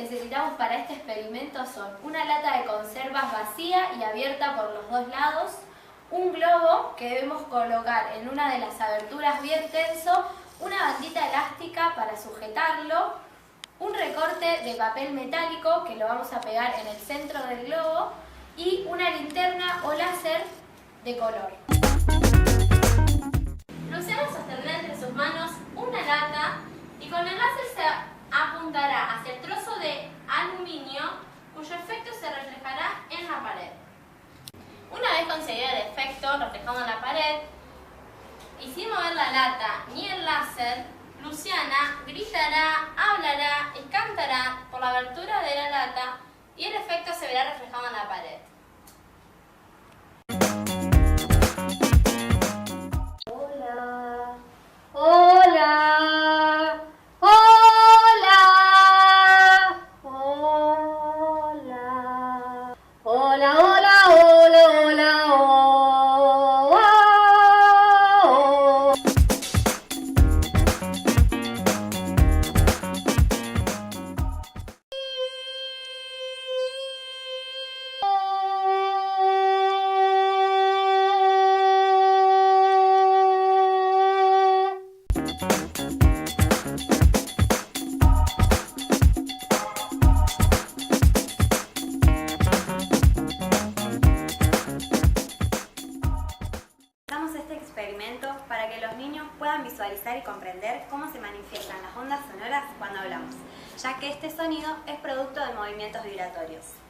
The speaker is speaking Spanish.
necesitamos para este experimento son una lata de conservas vacía y abierta por los dos lados, un globo que debemos colocar en una de las aberturas bien tenso, una bandita elástica para sujetarlo, un recorte de papel metálico que lo vamos a pegar en el centro del globo y una linterna o láser de color. Luciano sostendrá entre sus manos una lata y con el láser se apuntará hacia el trozo de aluminio cuyo efecto se reflejará en la pared. Una vez conseguido el efecto reflejado en la pared y sin mover la lata ni el láser, Luciana gritará, hablará y cantará por la abertura de la lata y el efecto se verá reflejado en la pared. Hola, hola, hola, hola, hola, hola, hola, hola, Usamos este experimento para que los niños puedan visualizar y comprender cómo se manifiestan las ondas sonoras cuando hablamos, ya que este sonido es producto de movimientos vibratorios.